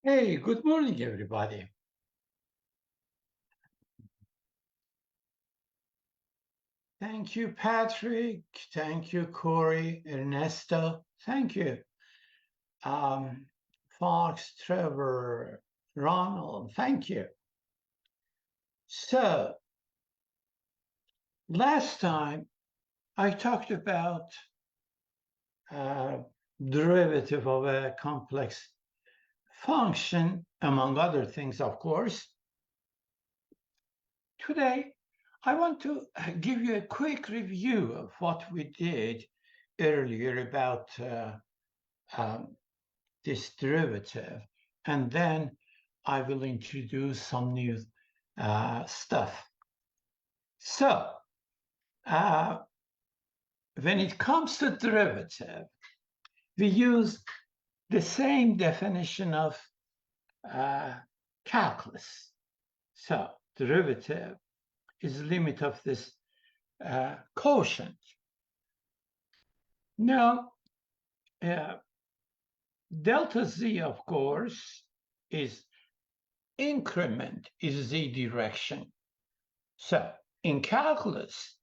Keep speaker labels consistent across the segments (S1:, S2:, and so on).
S1: Hey, good morning, everybody. Thank you, Patrick. Thank you, Corey, Ernesto. Thank you, um, Fox, Trevor, Ronald. Thank you. So, last time I talked about uh, derivative of a complex function, among other things, of course. Today, I want to give you a quick review of what we did earlier about um, this derivative, and then I will introduce some new stuff. So, uh, when it comes to derivative, we use the same definition of uh, calculus. So, derivative is the limit of this quotient. Now, uh, delta z, of course, is increment is z direction. So in calculus,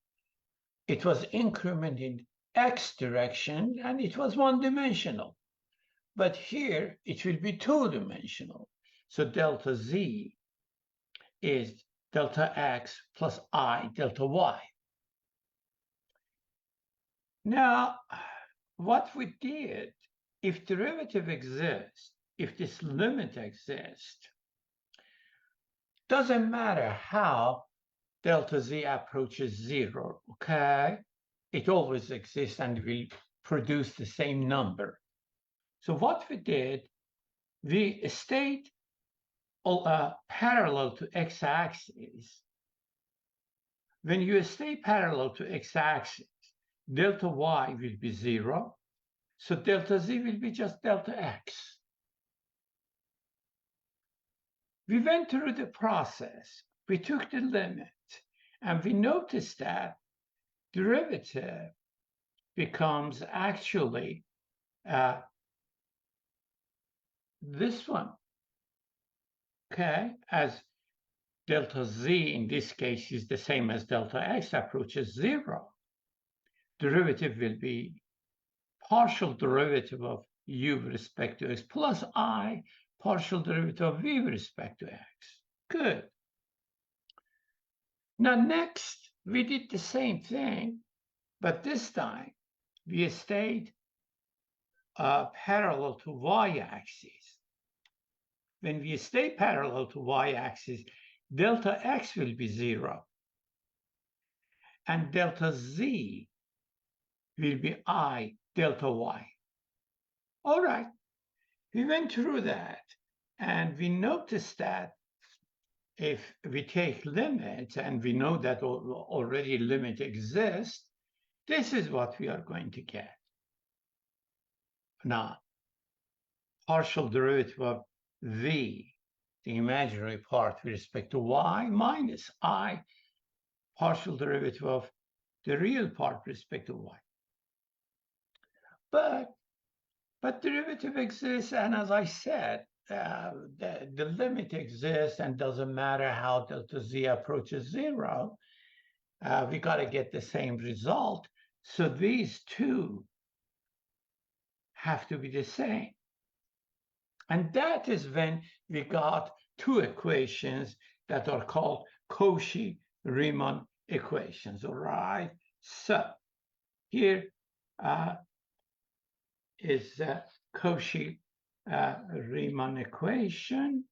S1: it was increment in x direction and it was one-dimensional. But here it will be two-dimensional. So delta z is delta x plus I delta y. Now, what we did, if derivative exists, if this limit exists, doesn't matter how delta z approaches zero, okay? It always exists and will produce the same number. So what we did, we stayed parallel to x-axis. When you stay parallel to x-axis, delta y will be zero, so delta z will be just delta x. We went through the process, we took the limit, and we noticed that derivative becomes actually this one, okay? As delta z in this case is the same as delta x approaches zero, derivative will be partial derivative of u with respect to x plus I partial derivative of v with respect to x. Good. Now next, we did the same thing, but this time we stayed parallel to y-axis. When we stay parallel to y-axis, delta x will be zero. And delta z will be I delta y. All right, we went through that and we noticed that if we take limits and we know that already limit exists, this is what we are going to get. Now, partial derivative of v, the imaginary part with respect to y, minus I, partial derivative of the real part with respect to y. But derivative exists, and as I said, the limit exists and doesn't matter how delta z approaches zero, we got to get the same result. So these two have to be the same. And that is when we got two equations that are called Cauchy-Riemann equations, all right? So here is Cauchy-Riemann equation.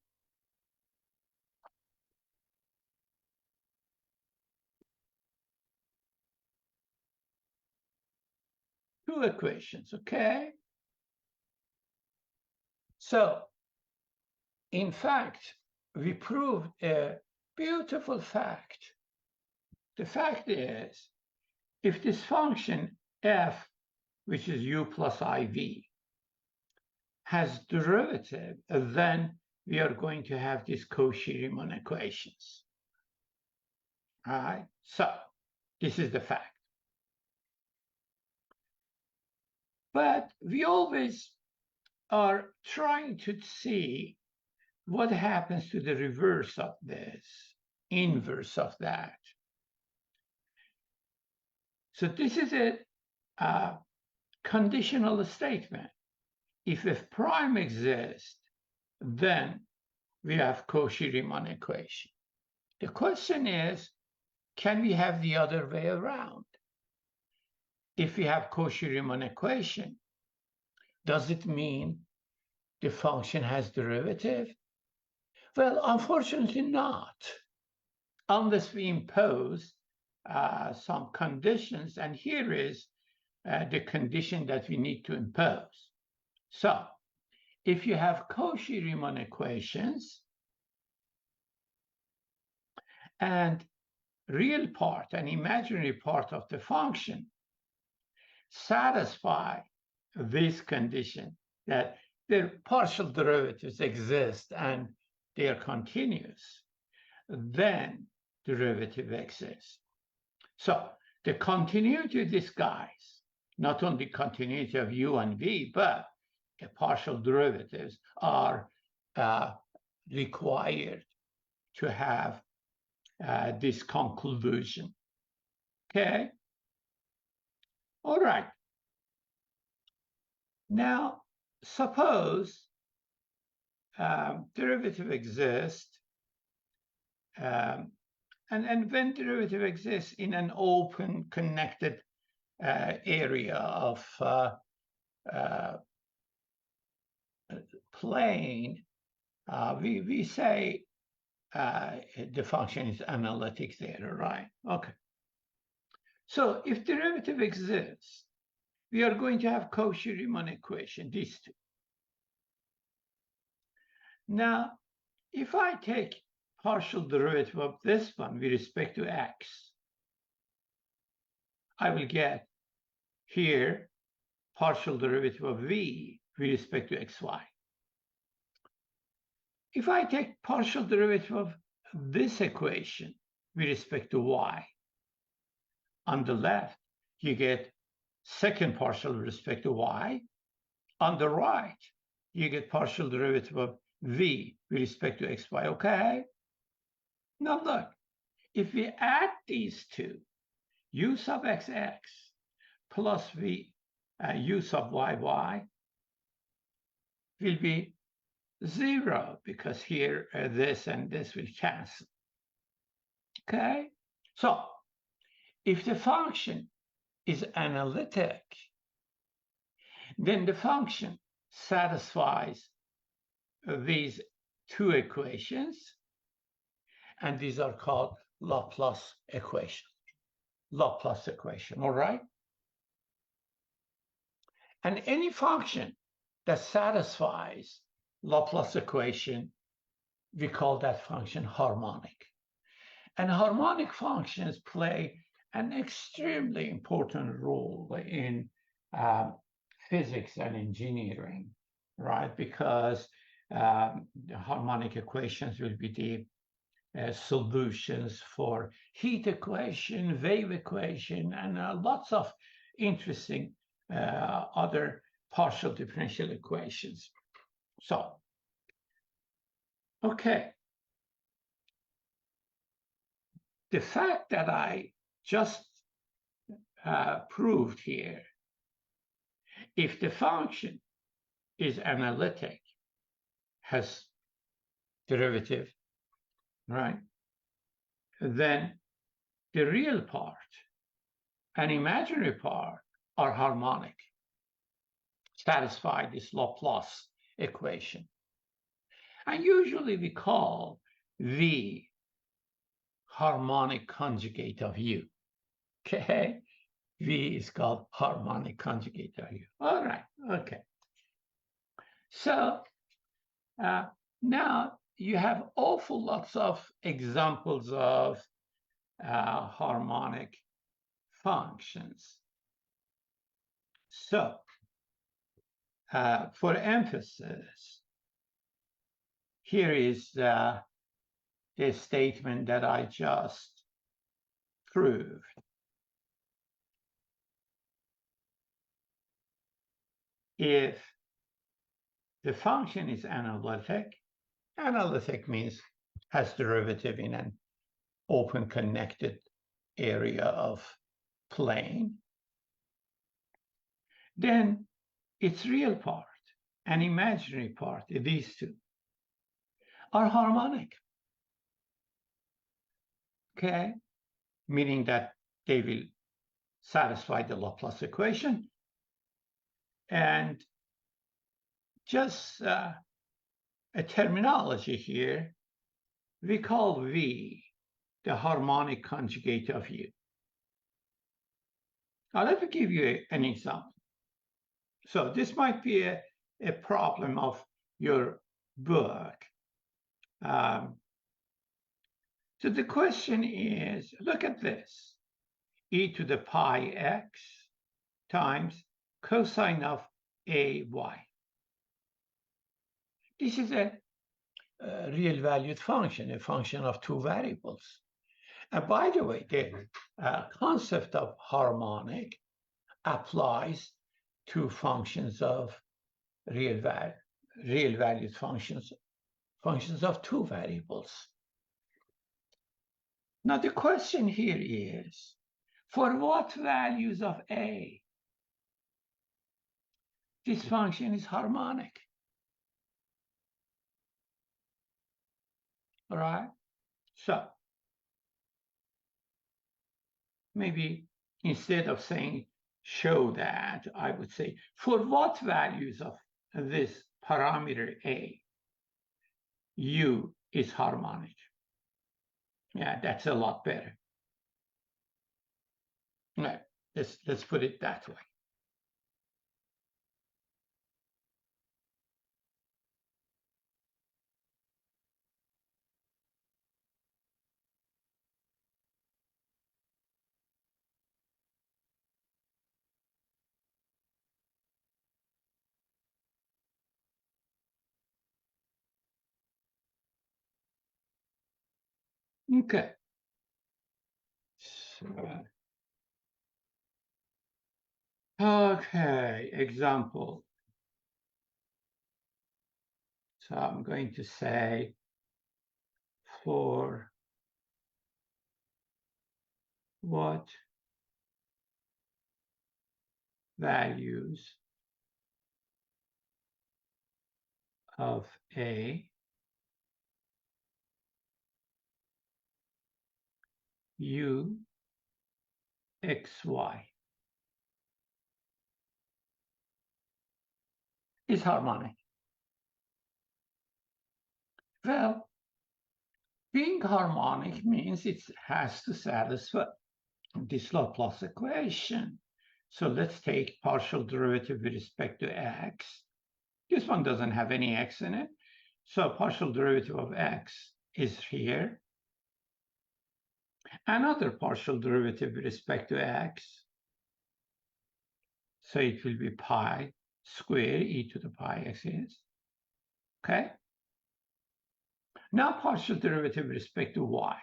S1: Two equations, okay? So, in fact, we proved a beautiful fact. The fact is, if this function f, which is u plus iv, has derivative, then we are going to have these Cauchy-Riemann equations. All right, so this is the fact. But we always are trying to see what happens to the reverse of this, inverse of that? So this is a conditional statement. If f prime exists, then we have Cauchy-Riemann equation. The question is, can we have the other way around? If we have Cauchy-Riemann equation, does it mean the function has derivative? Well, unfortunately not, unless we impose some conditions, and here is the condition that we need to impose. So if you have Cauchy-Riemann equations and real part and imaginary part of the function satisfy this condition that their partial derivatives exist and they are continuous, then derivative exists. So the continuity of these guys, not only continuity of u and v, but the partial derivatives are required to have this conclusion. Okay? All right. Now, suppose derivative exists, and when derivative exists in an open, connected area of plane, we say the function is analytic there, right? Okay. So if derivative exists, we are going to have Cauchy-Riemann equation, these two. Now, if I take partial derivative of this one with respect to x, I will get here partial derivative of v with respect to xy. If I take partial derivative of this equation with respect to y, on the left, you get second partial with respect to y. On the right, you get partial derivative of v with respect to xy, okay? Now look, if we add these two, u sub xx plus v u sub yy will be 0, because here this and this will cancel. Okay? So if the function is analytic, then the function satisfies these two equations, and these are called Laplace equations. Laplace equation, all right? And any function that satisfies Laplace equation, we call that function harmonic. And harmonic functions play an extremely important role in physics and engineering, right? Because the harmonic equations will be the solutions for heat equation, wave equation, and lots of interesting other partial differential equations. So, okay. The fact that I just proved here, if the function is analytic, has derivative, right, then the real part and imaginary part are harmonic, satisfy this Laplace equation. And usually we call the harmonic conjugate of u. Okay? V is called harmonic conjugate of u. All right, okay. So now you have awful lots of examples of harmonic functions. So for emphasis, here is the statement that I just proved. If the function is analytic, Analytic means has derivative in an open connected area of plane. Then its real part and imaginary part, these two, are harmonic. Okay, meaning that they will satisfy the Laplace equation. And just a terminology here, we call V the harmonic conjugate of U. Now, let me give you an example. So this might be a problem of your book. So the question is, look at this, e to the pi x times cosine of ay. This is a real valued function, a function of two variables. And by the way, the concept of harmonic applies to functions of real valued functions of two variables. Now the question here is, for what values of a this function is harmonic? All right, so maybe instead of saying show that, I would say for what values of this parameter a u is harmonic. Yeah, that's a lot better. Right, let's put it that way. Okay. Okay, example. So I'm going to say for what values of a u xy is harmonic. Well, being harmonic means it has to satisfy this Laplace equation. So let's take partial derivative with respect to x. This one doesn't have any x in it. So partial derivative of x is here. Another partial derivative with respect to x. So it will be pi squared e to the pi x is. Okay. Now partial derivative with respect to y.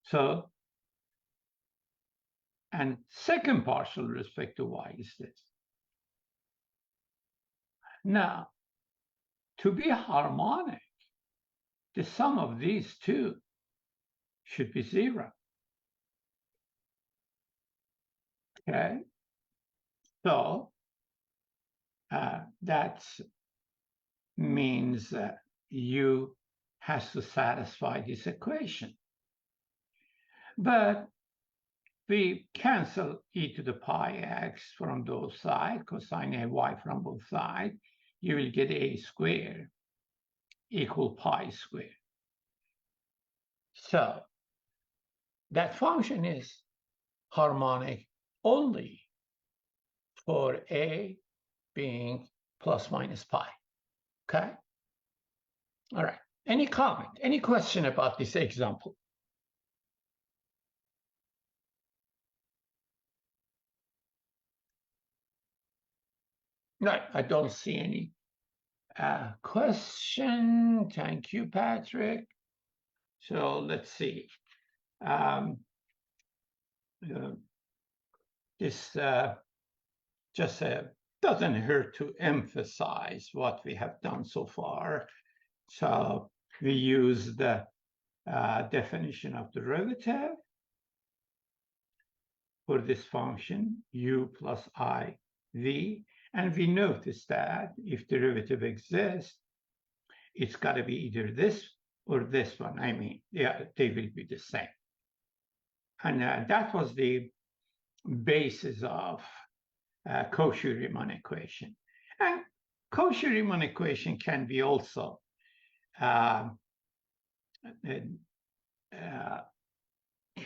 S1: So, and second partial with respect to y is this. Now, to be harmonic, the sum of these two should be 0. Okay. So that means that u has to satisfy this equation. But we cancel e to the pi x from both sides, cosine ay from both sides. You will get a squared equal pi squared. So that function is harmonic only for a being plus minus pi. Okay. All right. Any comment, any question about this example? Right. I don't see any question. Thank you, Patrick. So let's see. This just a doesn't hurt to emphasize what we have done so far. So we use the definition of derivative for this function, u plus I v, and we notice that if derivative exists, it's got to be either this or this one. I mean, yeah, they will be the same. And that was the basis of Cauchy-Riemann equation. And Cauchy-Riemann equation can be also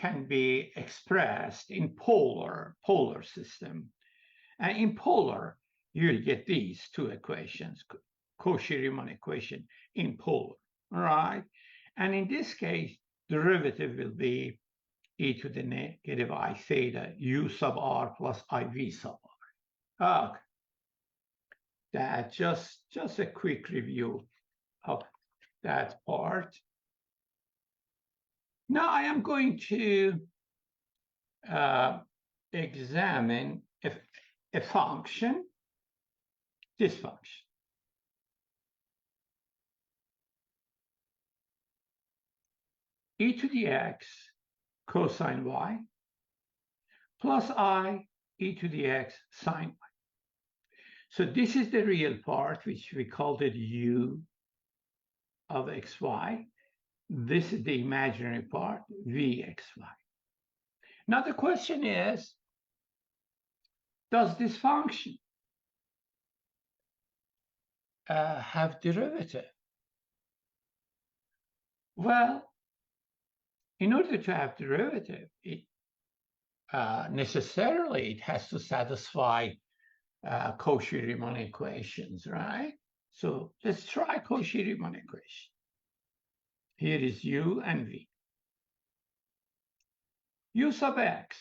S1: can be expressed in polar system. And in polar, you'll get these two equations, Cauchy-Riemann equation in polar, all right? And in this case, derivative will be e to the negative I theta u sub r plus iv sub r. Okay. That just a quick review of that part. Now I am going to examine a function, this function. E to the x cosine y plus I e to the x sine y. So this is the real part, which we called it u of xy. This is the imaginary part, vxy. Now the question is, does this function have derivative? Well, in order to have derivative, it necessarily it has to satisfy Cauchy-Riemann equations, right? So let's try Cauchy-Riemann equation. Here is u and v. U sub x,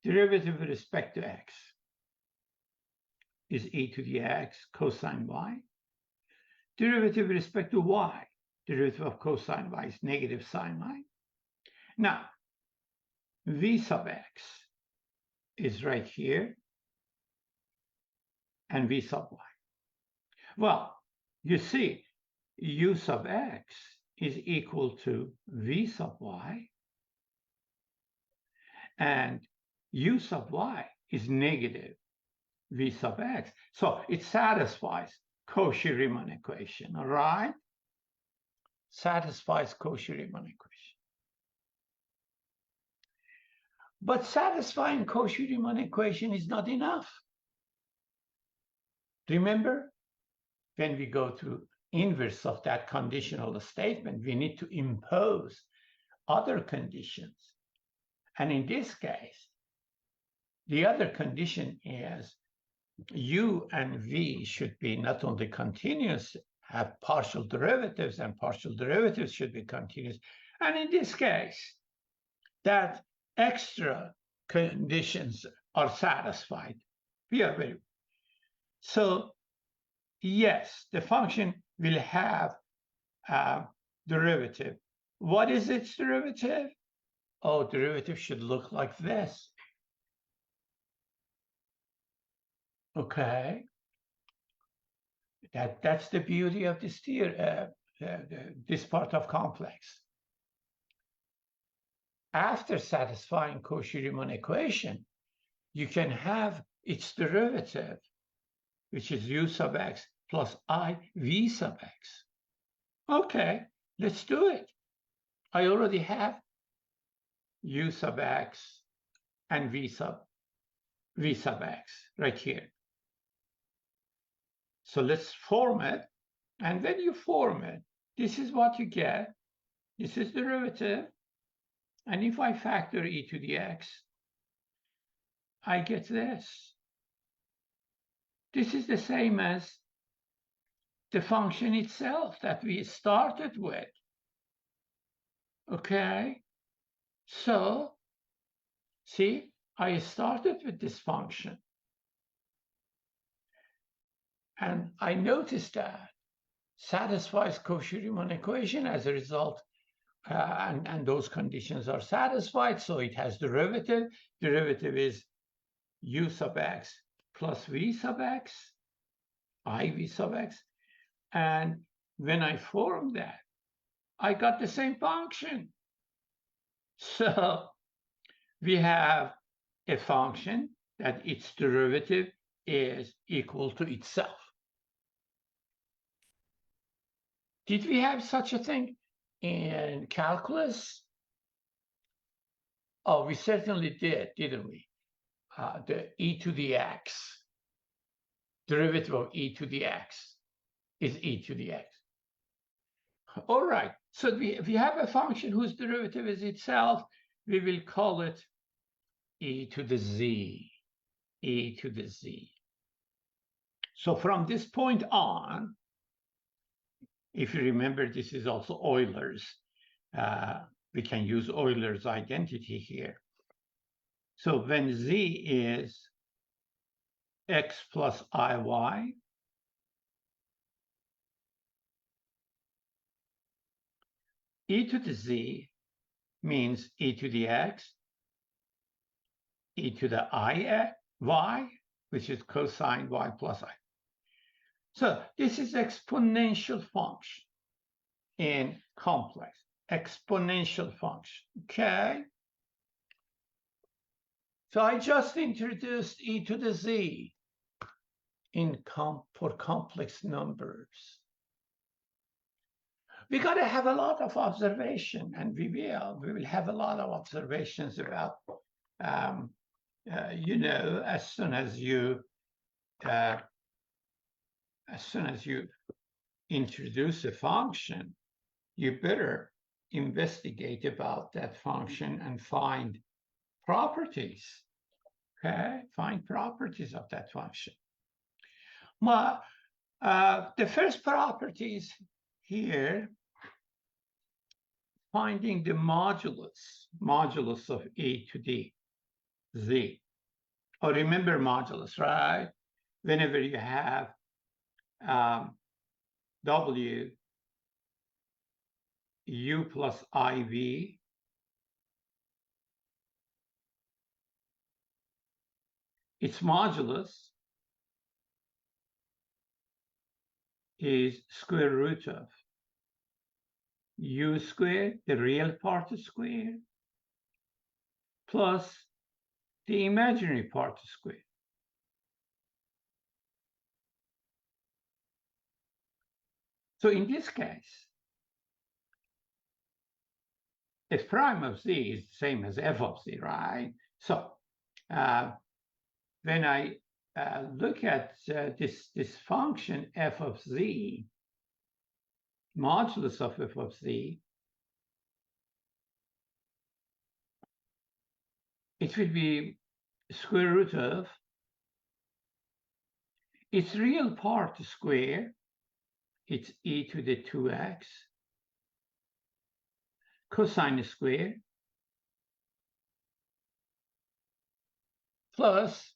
S1: derivative with respect to x, is e to the x cosine y. Derivative with respect to y, derivative of cosine y is negative sine y. Now, v sub x is right here, and v sub y. Well, you see, u sub x is equal to v sub y, and u sub y is negative v sub x. So it satisfies Cauchy-Riemann equation, all right? Satisfies Cauchy-Riemann equation. But satisfying Cauchy-Riemann equation is not enough. Remember, when we go to inverse of that conditional statement, we need to impose other conditions. And in this case, the other condition is u and v should be not only continuous, have partial derivatives, and partial derivatives should be continuous. And in this case, that extra conditions are satisfied. We are very so yes, the function will have a derivative. What is its derivative? Oh, derivative should look like this. Okay. That's the beauty of this this part of complex. After satisfying Cauchy-Riemann equation, you can have its derivative, which is u sub x plus I v sub x. Okay, let's do it. I already have u sub x and v sub x right here. So let's form it. And when you form it, this is what you get. This is derivative. And if I factor e to the x, I get this. This is the same as the function itself that we started with. Okay? So, see, I started with this function. And I noticed that satisfies Cauchy-Riemann equation. As a result, and those conditions are satisfied, so it has derivative. Derivative is u sub x plus v sub x, iv sub x. And when I form that, I got the same function. So we have a function that its derivative is equal to itself. Did we have such a thing in calculus? Oh, we certainly did, didn't we? The e to the x, derivative of e to the x is e to the x. All right, so if we have a function whose derivative is itself, we will call it e to the z, e to the z. So from this point on, if you remember, this is also Euler's. We can use Euler's identity here. So when z is x plus iy, e to the z means e to the x, e to the y, which is cosine y plus I. So this is exponential function in complex, exponential function, okay? So I just introduced e to the z for complex numbers. We got to have a lot of observation, and we will have a lot of observations about, as soon as you introduce a function, you better investigate about that function and find properties, okay? Find properties of that function. The first properties here, finding the modulus of e to the z. Oh, remember modulus, right? Whenever you have w u plus iv, its modulus is square root of u squared, the real part squared, plus the imaginary part squared. So in this case, f prime of z is the same as f of z, right? So when I look at this function f of z, modulus of f of z, it will be square root of its real part square, it's e to the 2x, cosine square, plus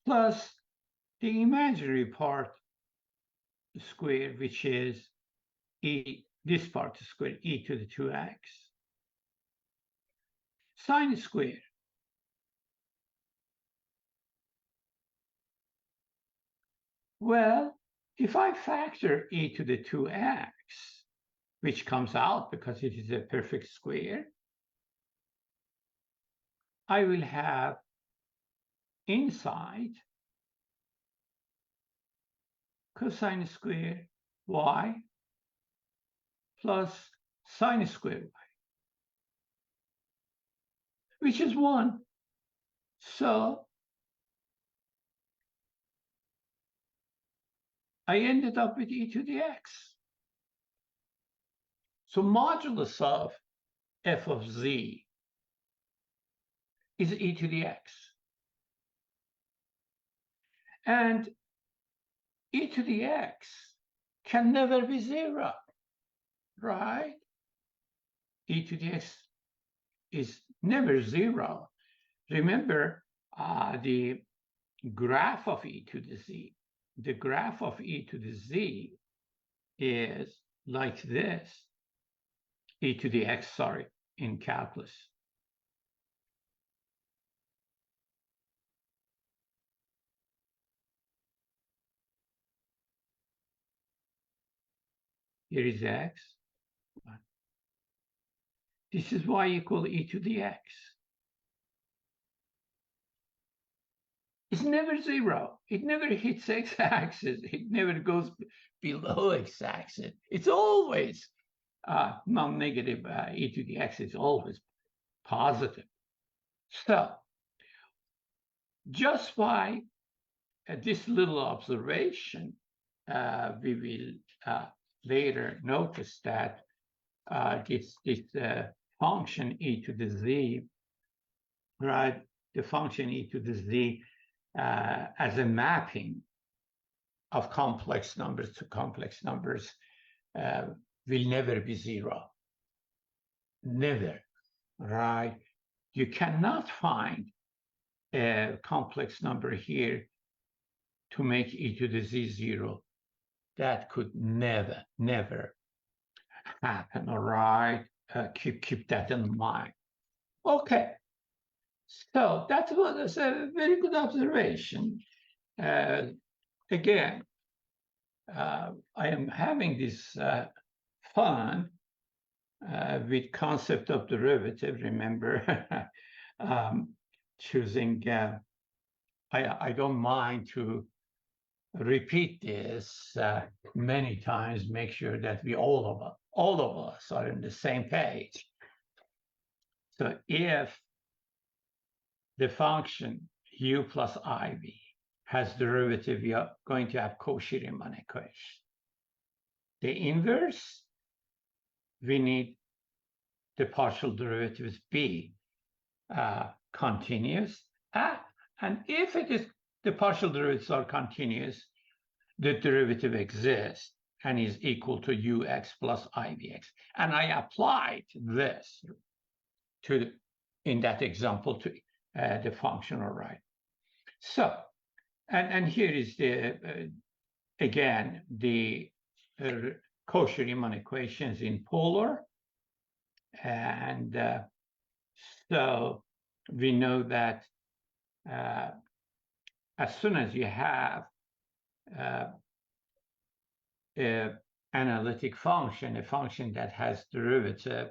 S1: plus the imaginary part square, which is this part square, e to the 2x, sine square. Well, if I factor e to the 2x, which comes out because it is a perfect square, I will have inside cosine square y plus sine square y, which is 1. So I ended up with e to the x. So modulus of f of z is e to the x. And e to the x can never be 0, right? E to the x is never 0. Remember, the graph of e to the z. The graph of e to the z is like this, e to the x, sorry, in calculus. Here is x. This is y equal e to the x. It's never zero. It never hits x-axis. It never goes below x-axis. It's always non-negative. E to the x is always positive. So just by this little observation, we will later notice that this function e to the z, right? The function e to the z as a mapping of complex numbers to complex numbers will never be zero. Never, right? You cannot find a complex number here to make e to the z zero. That could never, never happen, all right? Keep that in mind. Okay, so that was a very good observation. Again, I am having this fun with concept of derivative. Remember, choosing. I don't mind to repeat this many times. Make sure that we all of us are on the same page. So if the function u plus iv has derivative, we are going to have Cauchy-Riemann equation. The inverse, we need the partial derivatives be continuous. And if it is the partial derivatives are continuous, the derivative exists and is equal to ux plus ivx. And I applied this to in that example to the function, all right. So, and here is the again the Cauchy-Riemann equations in polar, and so we know that as soon as you have an analytic function, a function that has derivative,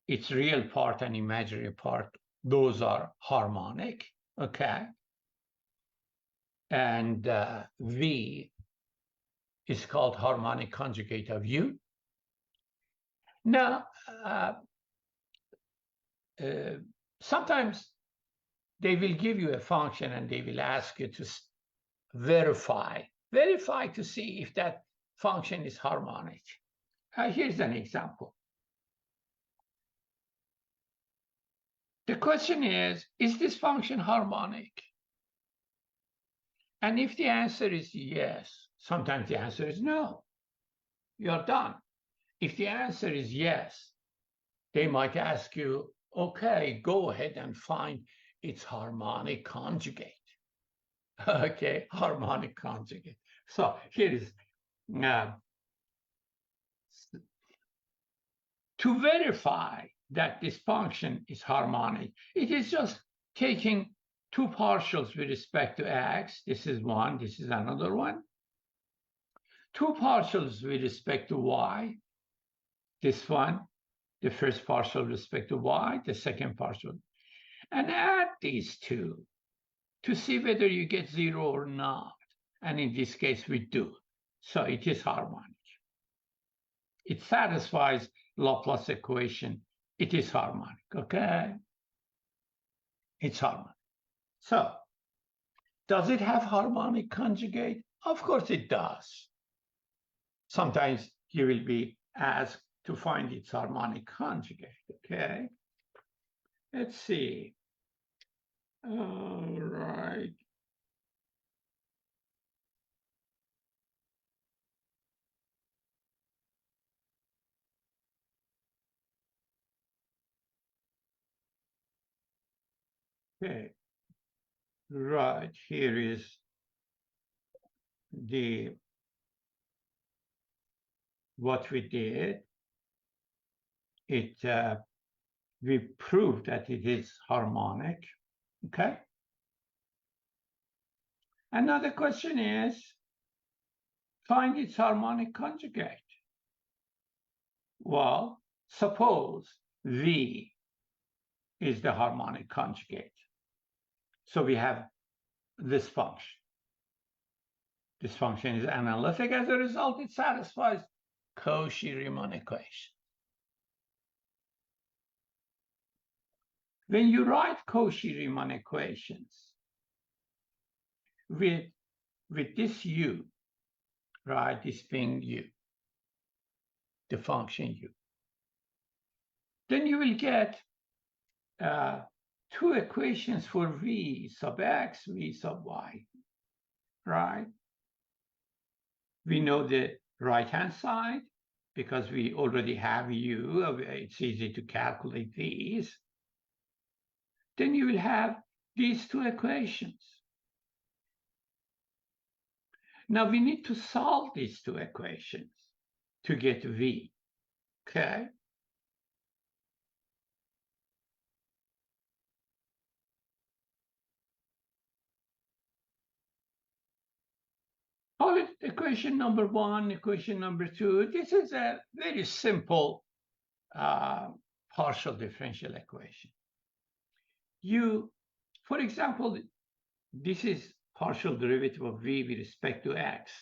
S1: its real part and imaginary part, those are harmonic, okay? And V is called harmonic conjugate of U. Now, sometimes they will give you a function and they will ask you to verify to see if that function is harmonic. Here's an example. The question is this function harmonic? And if the answer is yes, sometimes the answer is no. You're done. If the answer is yes, they might ask you, okay, go ahead and find its harmonic conjugate. Okay, harmonic conjugate. So here is to verify that this function is harmonic, it is just taking two partials with respect to x. This is one, this is another one. Two partials with respect to y. This one, the first partial with respect to y, the second partial. And add these two to see whether you get zero or not. And in this case, we do. So it is harmonic. It satisfies Laplace equation. It is harmonic, okay? It's harmonic. So, does it have harmonic conjugate? Of course it does. Sometimes you will be asked to find its harmonic conjugate, okay? Let's see. All right. Okay. Right, here is what we did. We proved that it is harmonic. Okay. Another question is, find its harmonic conjugate. Well, suppose V is the harmonic conjugate. So we have this function. This function is analytic. As a result, it satisfies Cauchy-Riemann equation. When you write Cauchy-Riemann equations with this U, right, this being U, the function U, then you will get two equations for V sub x, V sub y, right? We know the right-hand side because we already have U. It's easy to calculate these. Then you will have these two equations. Now we need to solve these two equations to get V, okay? Call it equation number one, equation number two. This is a very simple partial differential equation. For example, this is partial derivative of V with respect to x.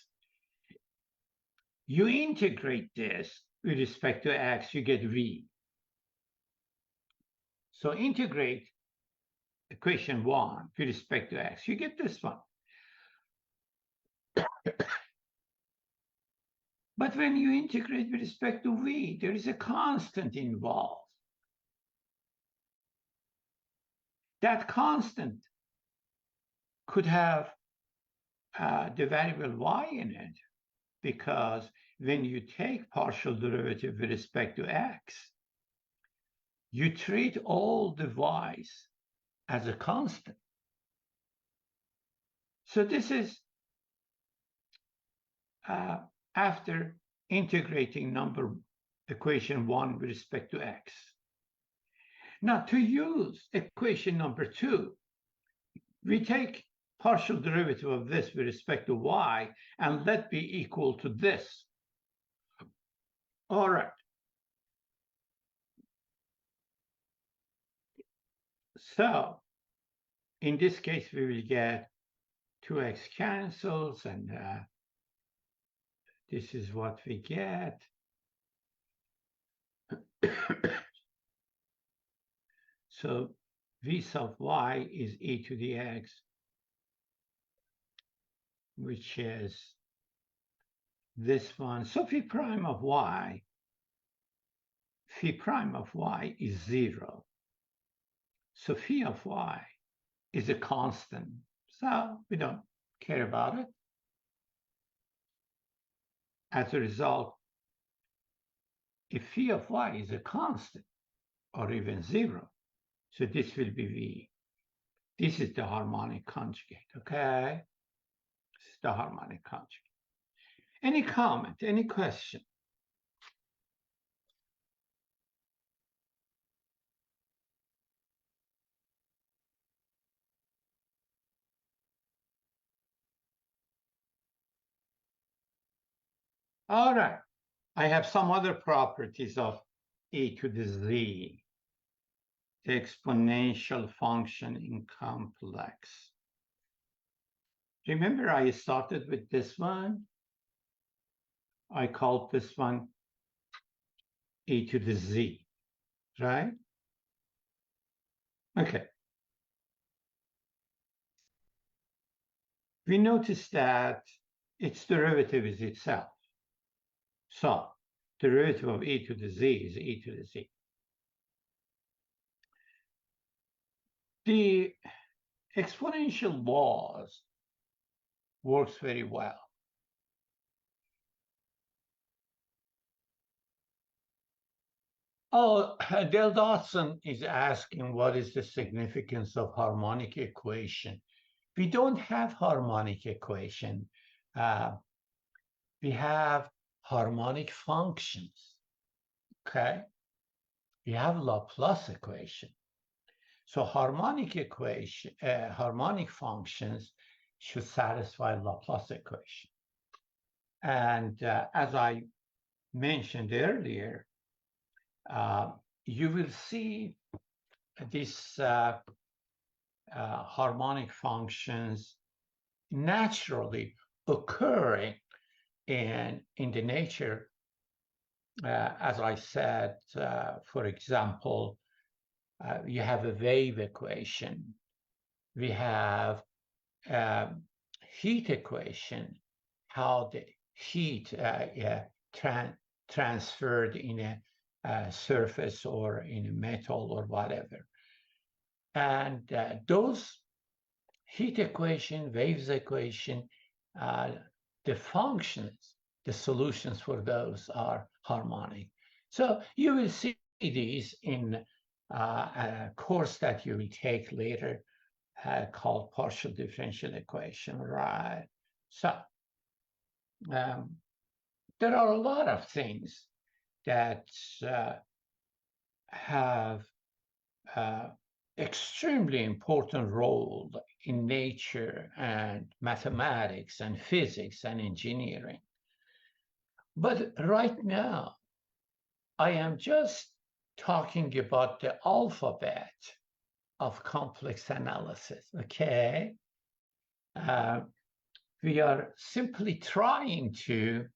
S1: You integrate this with respect to x, you get V. So integrate equation one with respect to x, you get this one. But when you integrate with respect to V, there is a constant involved. That constant could have the variable y in it, because when you take partial derivative with respect to x, you treat all the y's as a constant. So this is after integrating equation one with respect to x. Now, to use equation number two, we take partial derivative of this with respect to y and let be equal to this. All right. So in this case, we will get 2x cancels, and this is what we get. So v sub y is e to the x, which is this one. So phi prime of y is 0. So phi of y is a constant. So we don't care about it. As a result, if phi of y is a constant or even 0, so this will be V. This is the harmonic conjugate, okay? This is the harmonic conjugate. Any comment, any question? All right. I have some other properties of e to the z, the exponential function in complex. Remember, I started with this one. I called this one e to the z, right? Okay. We notice that its derivative is itself. So derivative of e to the z is e to the z. The exponential laws works very well. Oh, Dale Dawson is asking what is the significance of harmonic equation we don't have harmonic equation. We have harmonic functions, okay? We have Laplace equation. So harmonic equation, harmonic functions should satisfy Laplace equation. And as I mentioned earlier, you will see these harmonic functions naturally occurring in the nature, as I said, for example, you have a wave equation. We have heat equation, how the heat transferred in a surface or in a metal or whatever. And those heat equation, waves equation, the functions, the solutions for those are harmonic. So you will see these in a course that you will take later called partial differential equation, right? So there are a lot of things that have extremely important role in nature and mathematics and physics and engineering. But right now, I am just talking about the alphabet of complex analysis, okay? We are simply trying to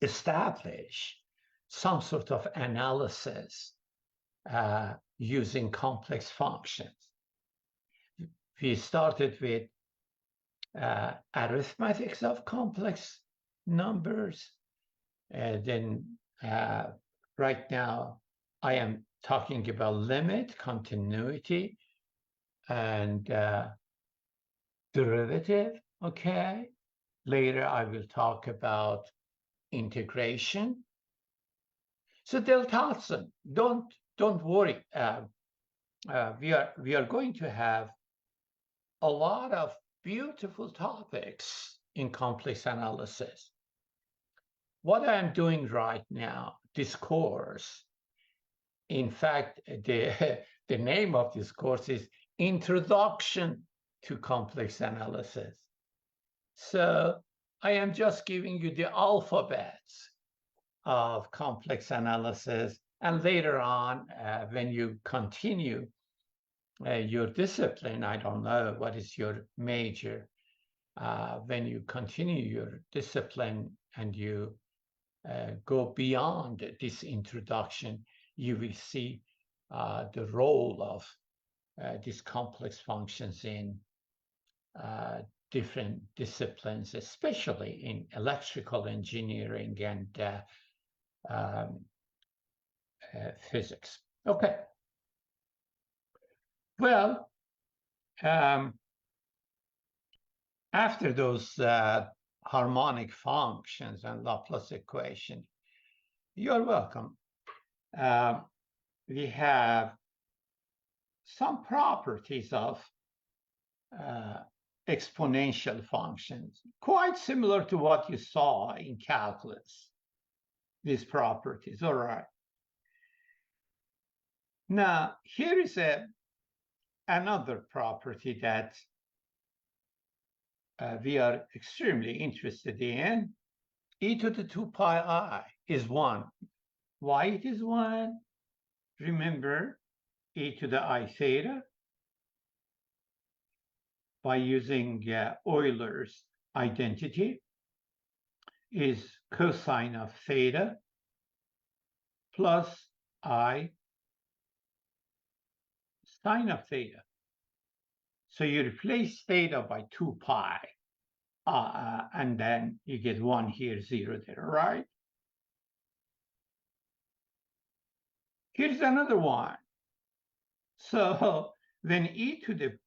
S1: establish some sort of analysis using complex functions. We started with arithmetics of complex numbers. Then right now, I am talking about limit, continuity, and derivative, okay? Later, I will talk about integration. So Del Tolson, don't worry. We are going to have a lot of beautiful topics in complex analysis. What I'm doing right now, this course, in fact, the name of this course is Introduction to Complex Analysis. So I am just giving you the alphabets of complex analysis. And later on, when you continue your discipline, I don't know what is your major, when you continue your discipline and you go beyond this introduction, you will see the role of these complex functions in different disciplines, especially in electrical engineering and physics. Okay. Well, after those harmonic functions and Laplace equation, you're welcome. We have some properties of exponential functions, quite similar to what you saw in calculus, these properties, all right. Now, here is another property that we are extremely interested in. E to the 2 pi I is 1. Why it is 1? Remember, e to the I theta by using Euler's identity is cosine of theta plus I sine of theta. So you replace theta by 2 pi, and then you get 1 here, 0 there, right? Here's another one. So when e to the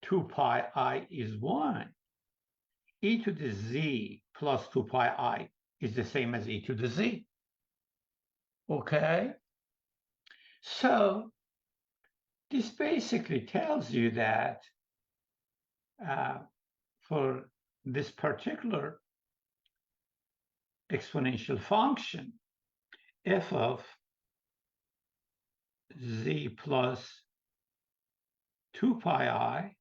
S1: 2 pi I is 1, e to the z plus 2 pi I is the same as e to the z. Okay? So this basically tells you that for this particular exponential function, f of z plus 2 pi I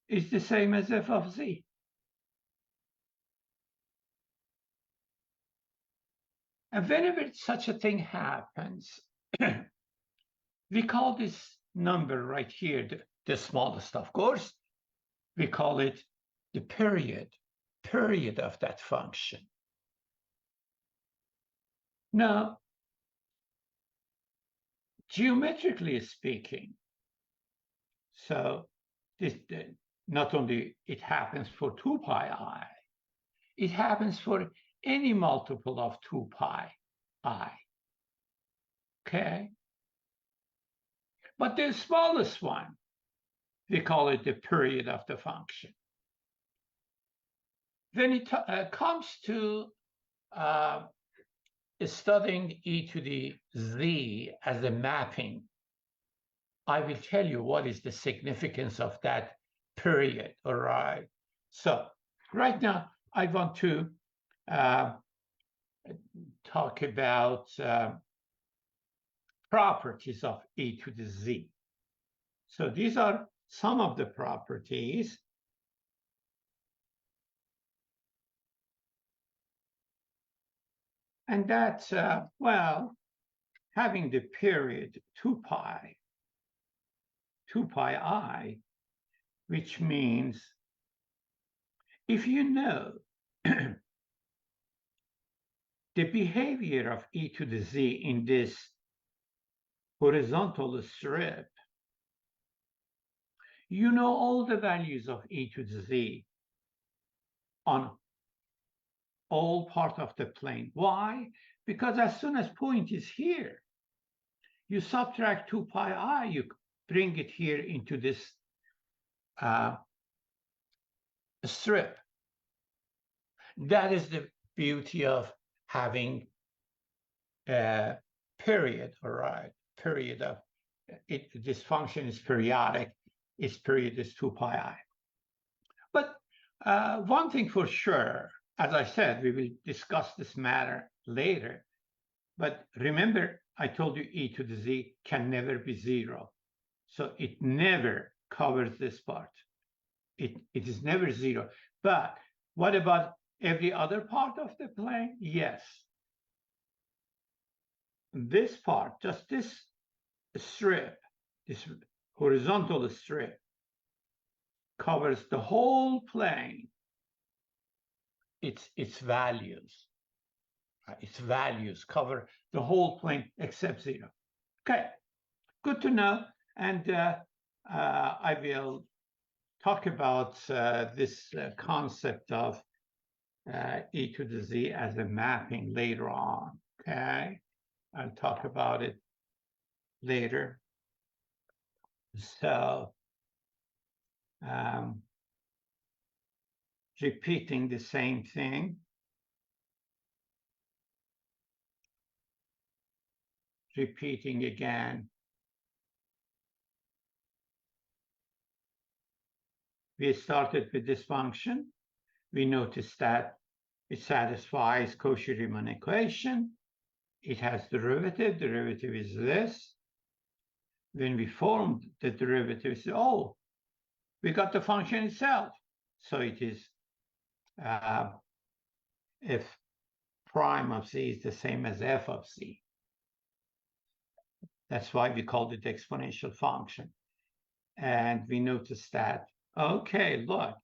S1: is the same as f of z. And whenever such a thing happens, we call this number right here, the smallest, of course, we call it the period of that function. Now, geometrically speaking, so this not only it happens for 2 pi I, it happens for any multiple of 2 pi I. Okay? But the smallest one, we call it the period of the function. When it comes to studying e to the z as a mapping, I will tell you what is the significance of that period, all right? So right now, I want to talk about properties of e to the z. So these are some of the properties. And that's, well, having the period 2 pi I, which means if you know the behavior of e to the z in this horizontal strip, you know all the values of e to the z on all part of the plane. Why? Because as soon as point is here, you subtract 2 pi I, you bring it here into this strip. That is the beauty of having a period, all right? Period of it. This function is periodic. Its period is 2 pi I. But one thing for sure, as I said, we will discuss this matter later. But remember, I told you e to the z can never be 0. So it never covers this part. It is never 0. But what about every other part of the plane? Yes. This part, just this strip, this horizontal strip, covers the whole plane. Its values cover the whole plane except 0. Okay, good to know. And I will talk about this concept of e to the z as a mapping later on. Okay, I'll talk about it later. So repeating the same thing. Repeating again. We started with this function. We noticed that it satisfies Cauchy-Riemann equation. It has derivative. Derivative is this. When we formed the derivative, oh, we got the function itself. So it is f prime of z is the same as f of z. That's why we called it the exponential function. And we noticed that, okay, look,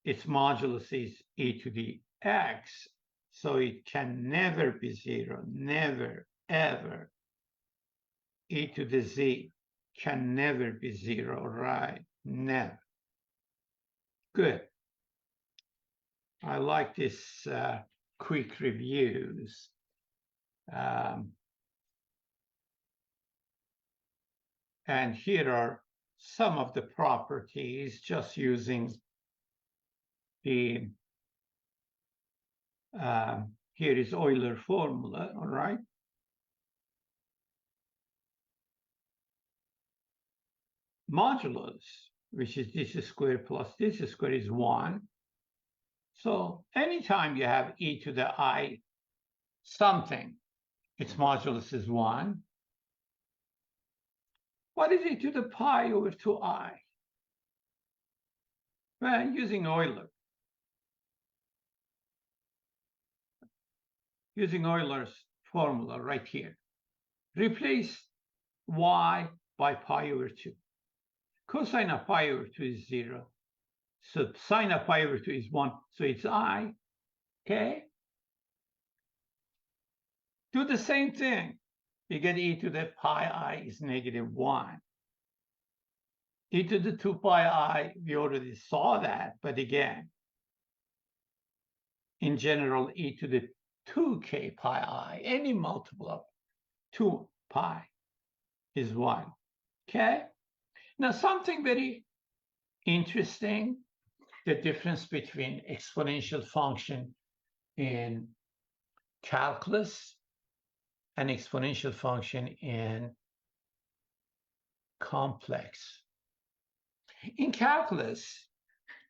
S1: its modulus is e to the x, so it can never be 0, never, ever. E to the z can never be 0, right? Never. Good. I like this quick reviews. And here are some of the properties just using the, here is Euler formula, all right? modulus, which is this square plus this square, is 1. So anytime you have e to the I something, its modulus is 1. What is e to the pi over 2I? Well, using Euler. Using Euler's formula right here. Replace y by pi over 2. Cosine of pi over 2 is 0. So sine of pi over 2 is 1. So it's I. Okay? Do the same thing. You get e to the pi I is -1. E to the 2 pi I, we already saw that. But again, in general, e to the 2k pi I, any multiple of 2 pi is 1. Okay? Now, something very interesting, the difference between exponential function in calculus and exponential function in complex. In calculus,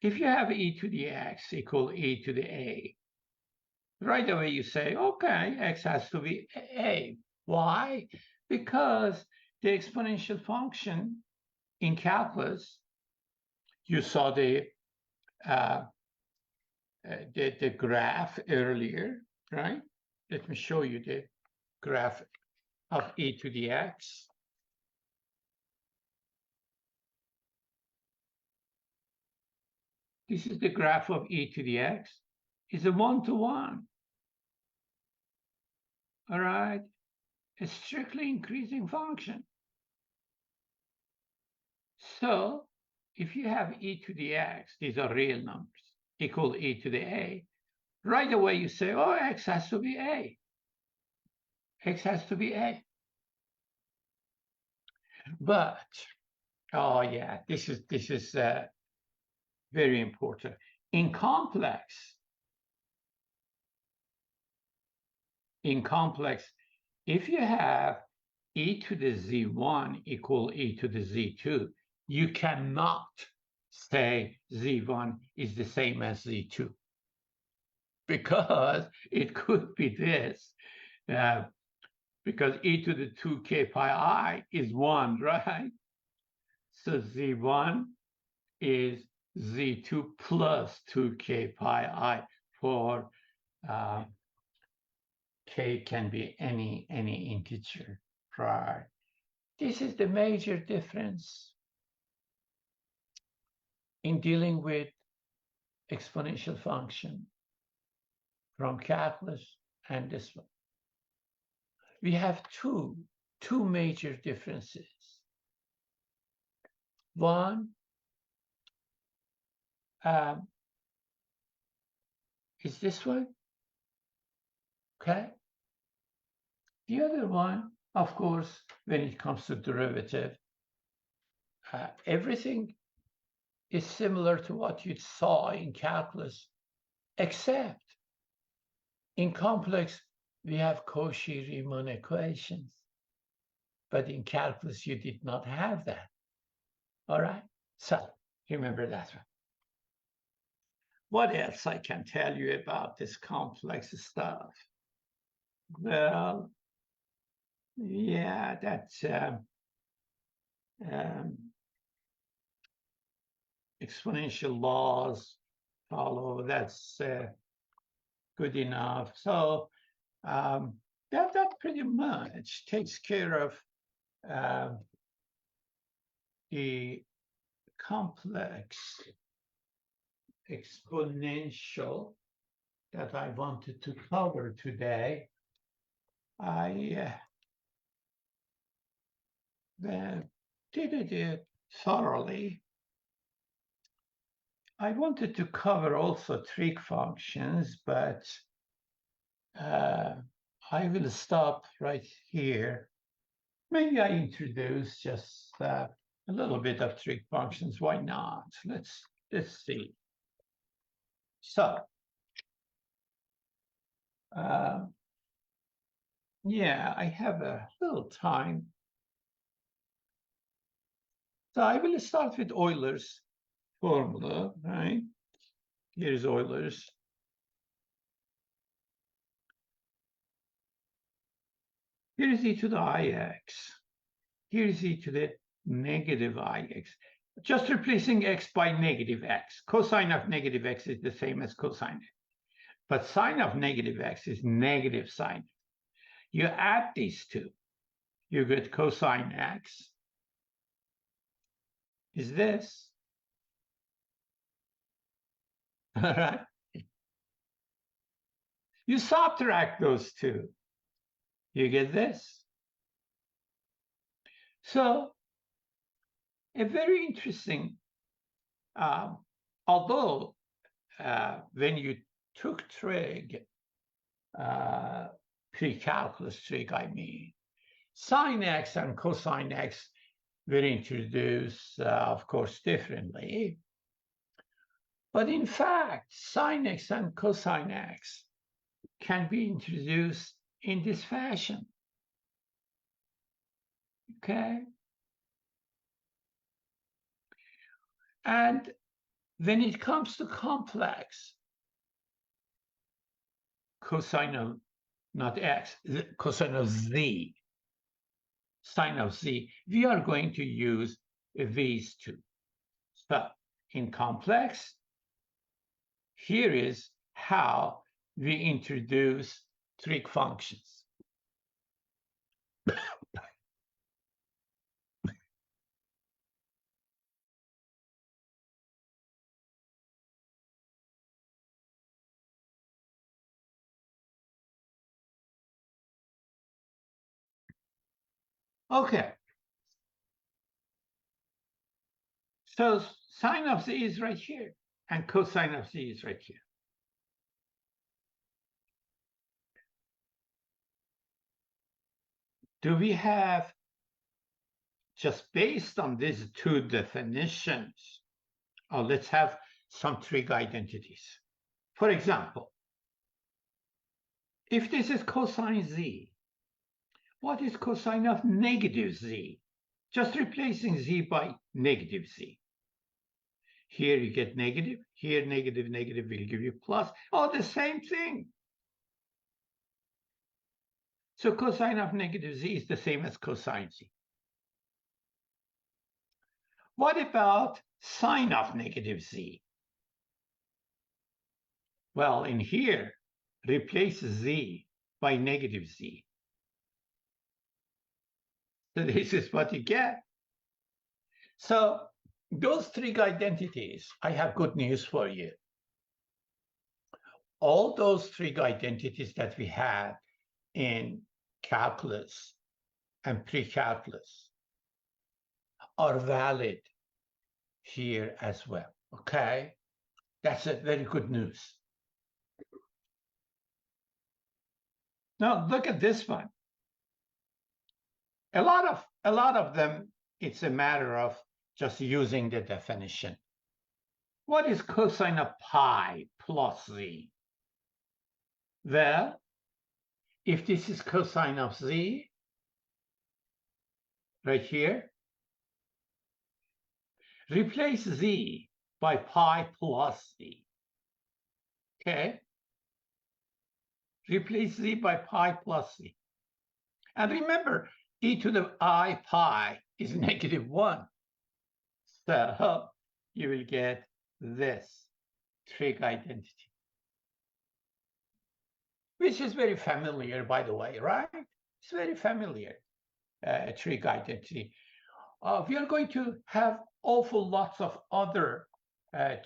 S1: if you have e to the x equal e to the a, right away you say, okay, x has to be a. Why? Because the exponential function in calculus, you saw the graph earlier, right? Let me show you the graph of e to the x. This is the graph of e to the x. It's a 1-to-1. All right? A strictly increasing function. So if you have e to the x, these are real numbers, equal e to the a, right away you say, oh, x has to be a. X has to be a. But, oh yeah, this is very important. In complex, if you have e to the z1 equal e to the z2, you cannot say z1 is the same as z2, because it could be this, because e to the 2k pi I is 1, right? So z1 is z2 plus 2k pi I for k can be any integer, right? This is the major difference in dealing with exponential function from calculus and this one. We have two major differences. One is this one, okay? The other one, of course, when it comes to derivative, everything is similar to what you saw in calculus, except in complex, we have Cauchy-Riemann equations. But in calculus, you did not have that. All right? So remember that one. What else I can tell you about this complex stuff? Well, yeah, that's exponential laws follow. That's good enough. So that pretty much takes care of the complex exponential that I wanted to cover today. I did it thoroughly. I wanted to cover also trig functions, but I will stop right here. Maybe I introduce just a little bit of trig functions. Why not? Let's see. So, yeah, I have a little time So I will start with Euler's formula, right? Here's Euler's. Here is e to the ix. Here is e to the negative ix. Just replacing x by negative x. Cosine of negative x is the same as cosine. But sine of negative x is negative sine. You add these two, you get cosine x is this. All right. You subtract those two, you get this. So a very interesting, although when you took trig, pre-calculus trig, I mean, sine x and cosine x were introduced, of course, differently. But in fact, sine x and cosine x can be introduced in this fashion. Okay? And when it comes to complex, cosine of, not x, cosine of z, sine of z, we are going to use these two. So in complex, here is how we introduce trig functions. Okay. So sine of z is right here, and cosine of z is right here. Do we have, just based on these two definitions, let's have some trig identities. For example, if this is cosine z, what is cosine of negative z? Just replacing z by negative z. Here you get negative, here negative, negative will give you plus. Oh, the same thing. So cosine of negative z is the same as cosine z. What about sine of negative z? Well, in here, replace z by negative z. So this is what you get. So those trig identities, I have good news for you. All those trig identities that we had in calculus and pre-calculus are valid here as well, okay? That's a very good news. Now look at this one. A lot of them, it's a matter of just using the definition. What is cosine of pi plus z? Well, if this is cosine of z, right here, replace z by pi plus z. Okay? Replace z by pi plus z. And remember, e to the I pi is -1. So you will get this trig identity, which is very familiar, by the way, right? It's very familiar, trig identity. We are going to have awful lots of other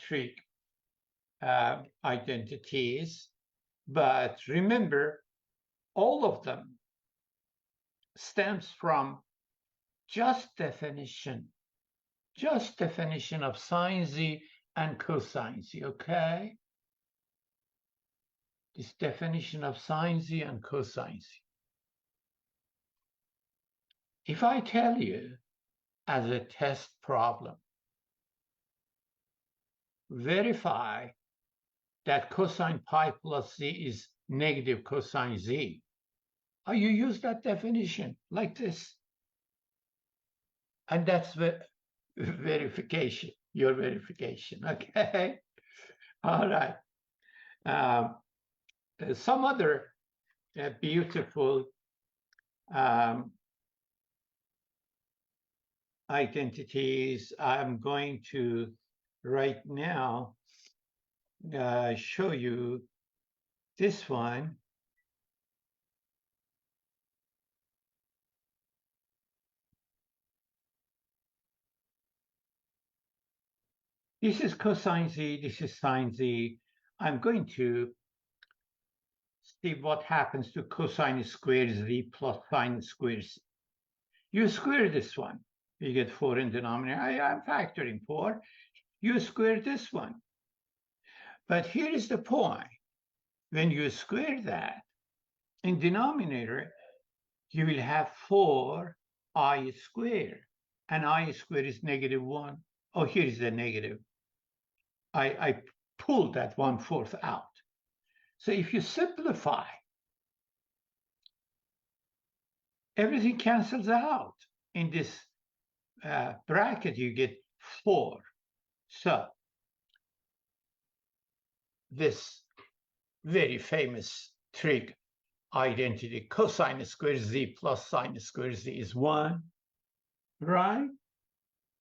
S1: trig identities, but remember, all of them stems from just definition of sine z and cosine z, okay? This definition of sine z and cosine z. If I tell you as a test problem, verify that cosine pi plus z is negative cosine z, you use that definition like this. And that's verification, your verification. Okay. All right. Some other beautiful identities I'm going to right now show you this one. This is cosine z, this is sine z. I'm going to see what happens to cosine squared z plus sine squared z. You square this one, you get 4 in denominator. I'm factoring 4. You square this one. But here is the point. When you square that, in denominator, you will have 4i squared. And I squared is -1. Oh, here is the negative. I pulled that 1/4 out. So if you simplify, everything cancels out. In this bracket, you get 4. So this very famous trig identity, cosine squared z plus sine squared z is 1, right?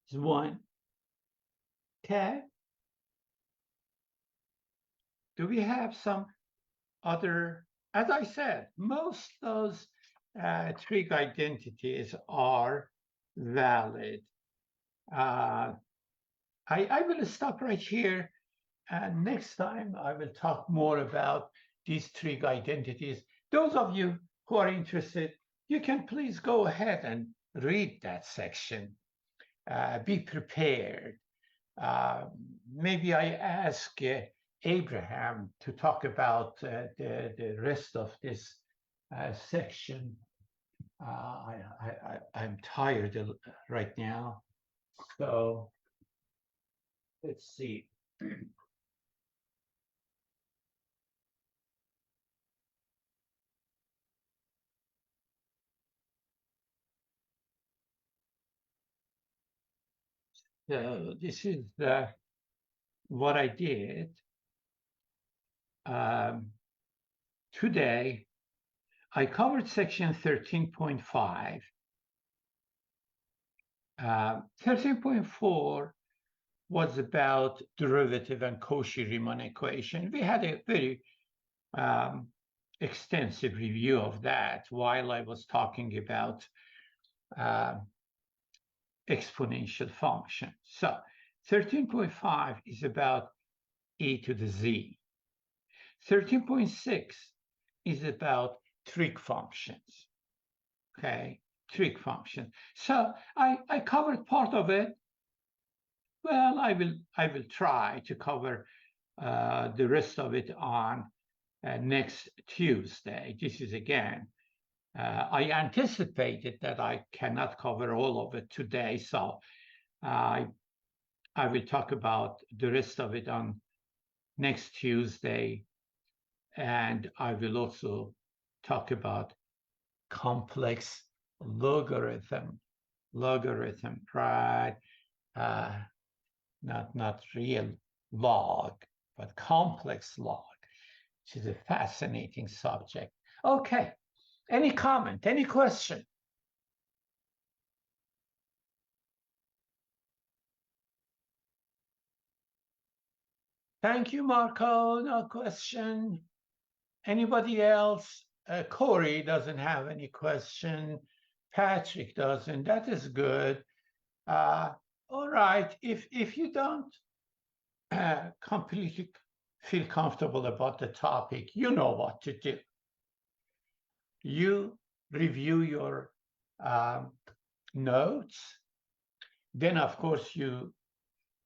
S1: It's 1. Okay. Do we have some other? As I said, most of those trig identities are valid. I will stop right here. And next time I will talk more about these trig identities. Those of you who are interested, you can please go ahead and read that section. Be prepared. Maybe I ask Abraham to talk about the rest of this section. I'm tired right now. So let's see. So this is what I did today. I covered section 13.5. 13.4 was about derivative and Cauchy-Riemann equation. We had a very extensive review of that while I was talking about exponential function. So 13.5 is about e to the z. 13.6 is about trig functions. Okay, trig functions. So I covered part of it. Well, I will try to cover the rest of it on next Tuesday. This is again, I anticipated that I cannot cover all of it today, so I will talk about the rest of it on next Tuesday, and I will also talk about complex logarithm, right? Not real log, but complex log, which is a fascinating subject. Okay, any comment, any question? Thank you, Marco. No question. Anybody else? Corey doesn't have any question. Patrick doesn't. That is good. All right. If you don't completely feel comfortable about the topic, you know what to do. You review your notes. Then, of course, you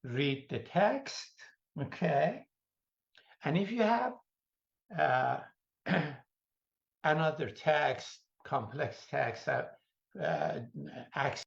S1: read the text. Okay. And if you have another text, complex text, access